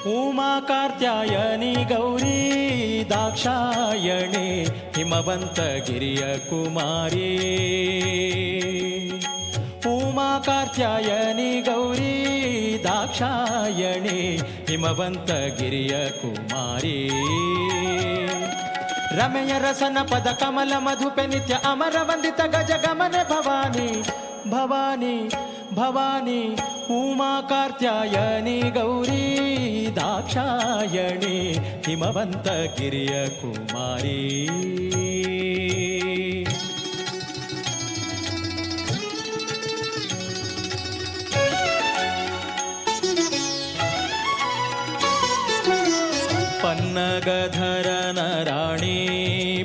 ಉಮಾ ಕಾತ್ಯಾಯನಿ ಗೌರಿ ದಾಕ್ಷಾಯಣಿ ಹಿಮವಂತಗಿರಿಯ ಕುಮಾರಿ. ಉಮಾ ಕಾತ್ಯಾಯನಿ ಗೌರಿ ದಾಕ್ಷಾಯಣಿ ಹಿಮವಂತಗಿರಿಯ ಕುಮಾರಿ. ರಮೆಯ ರಸನ ಪದ ಕಮಲ ಮಧುಪೆ ನಿತ್ಯ ಅಮರ ವಂದಿತ ಗಜ ಗಮನೆ ಭವಾನಿ ಭವಾನಿ ಭವಾನಿ. ಉಮಾ ಕಾತ್ಯಾಯನಿ ಗೌರಿ ದಾಕ್ಷಾಯಣಿ ಹಿಮವಂತಗಿರಿಯ ಕುಮಾರಿ. ಪನ್ನಗಧರನ ರಾಣಿ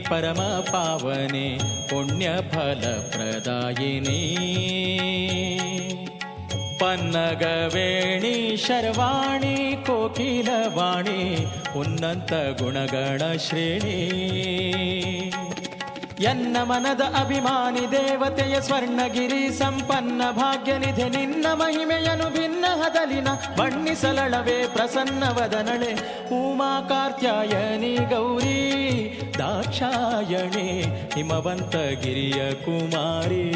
ಪರಮ ಪಾವನೆ ಪುಣ್ಯ ಫಲ ಪ್ರದಾಯಿನಿ. ಪನ್ನಗವೇಣಿ ಶರ್ವಾಣಿ ಕೋಕಿಲವಾಣಿ ಉನ್ನತ ಗುಣಗಣ ಶ್ರೇಣಿ. ಎನ್ನ ಮನದ ಅಭಿಮಾನಿ ದೇವತೆಯ ಸ್ವರ್ಣಗಿರಿ ಸಂಪನ್ನ ಭಾಗ್ಯನಿಧೆ ನಿನ್ನ ಮಹಿಮೆಯನು ಭಿನ್ನ ಹದಲಿನ ಬಣ್ಣಿಸಲಳವೇ ಪ್ರಸನ್ನ ವದನಳೆ. ಉಮಾ ಕಾತ್ಯಾಯನಿ ಗೌರಿ ದಾಕ್ಷಾಯಣಿ ಹಿಮವಂತಗಿರಿಯ ಕುಮಾರಿ.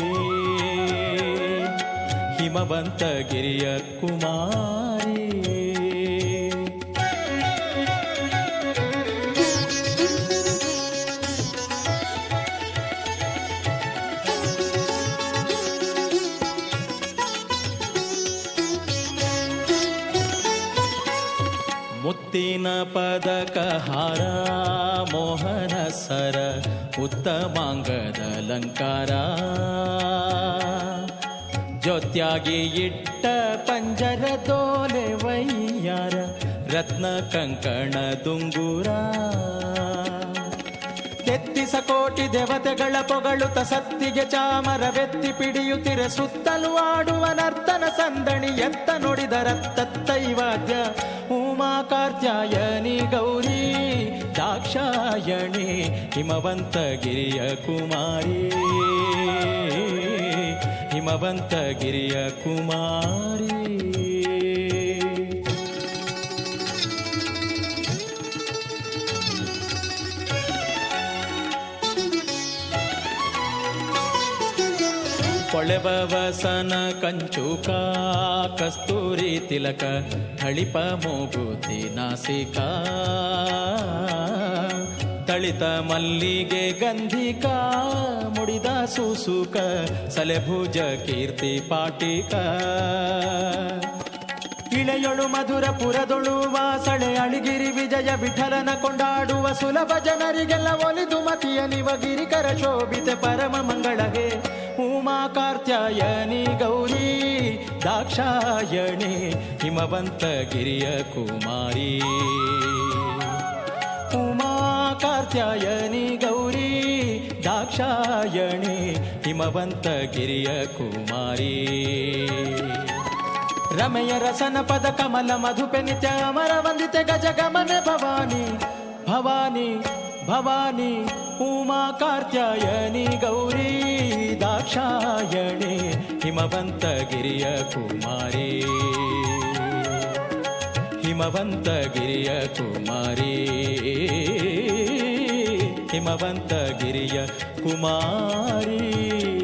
ಹಿಮವಂತಗಿರಿಯ ಕುಮಾರಿ. ಮುತ್ತಿನ ಪದಕ ಹಾರ ಮೋಹನ ಸರ ಉತ್ತಮಾಂಗದ ಅಲಂಕಾರ. ಜ್ಯೋತ್ಯಾಗಿ ಇಟ್ಟ ಪಂಜರದೋಲೆ ವೈಯಾರ ರತ್ನ ಕಂಕಣ ದುಂಗುರ. ತೆತ್ತಿಸ ಕೋಟಿ ದೇವತೆಗಳ ಪೊಗಳುತ ಸತ್ತಿಗೆ ಚಾಮರವೆತ್ತಿ ಪಿಡಿಯುತ್ತಿರ ಸುತ್ತಲೂ ಆಡುವ ನರ್ತನ ಸಂದಣಿ ಎತ್ತ ನುಡಿದರ ತತ್ತೈವಾದ್ಯ. ಉಮಾ ಕಾತ್ಯಾಯನಿ ಗೌರಿ ದಾಕ್ಷಾಯಣಿ ಹಿಮವಂತಗಿರಿಯ ಕುಮಾರಿ. ಹಿಮವಂತಗಿರಿಯ ಕುಮಾರಿ. ಕೊಳೆಬವಸನ ಕಂಚುಕ ಕಸ್ತೂರಿ ತಿಲಕ ಥಳಿಪ ಮೂಗುತಿ ನಾಸಿಕ. ತಳಿತ ಮಲ್ಲಿಗೆ ಗಂಧಿಕ ಮುಡಿದ ಸೂಸುಕ ಸಲೆಭುಜ ಕೀರ್ತಿ ಪಾಟಿಕ. ಇಳೆಯೊಳು ಮಧುರ ಪುರದೊಳು ವಾಸಳೆ ಅಳಿಗಿರಿ ವಿಜಯ ವಿಠಲನ ಕೊಂಡಾಡುವ ಸುಲಭ ಜನರಿಗೆಲ್ಲ ಒಲಿದು ಮತಿಯ ನಿವಗಿರಿಕರ ಶೋಭಿತೆ ಪರಮ ಮಂಗಳಹೇ. ಉಮಾ ಕಾತ್ಯಾಯನಿ ಗೌರಿ ದಾಕ್ಷಾಯಣಿ ಹಿಮವಂತಗಿರಿಯ ಕುಮಾರಿ. ಉಮಾ ಕಾತ್ಯಾಯನಿ ಗೌರಿ ದಾಕ್ಷಾಯಣಿ ಹಿಮವಂತಗಿರಿಯ ಕುಮಾರಿ. ರಮೆಯ ರಸನ ಪದ ಕಮಲ ಮಧುಪೆ ನಿತ್ಯ ಅಮರ ವಂದಿತೆ ಗಜ ಗಮನೆ ಭವಾನಿ ಭವಾನಿ ಭವಾನಿ. ಉಮಾ ಕಾತ್ಯಾಯನಿ ಗೌರಿ ದಾಕ್ಷಾಯಣಿ ಹಿಮವಂತಗಿರಿಯ ಕುಮಾರಿ. ಹಿಮವಂತಗಿರಿಯ ಕುಮಾರಿ. ಹಿಮವಂತಗಿರಿಯ ಕುಮಾರಿ.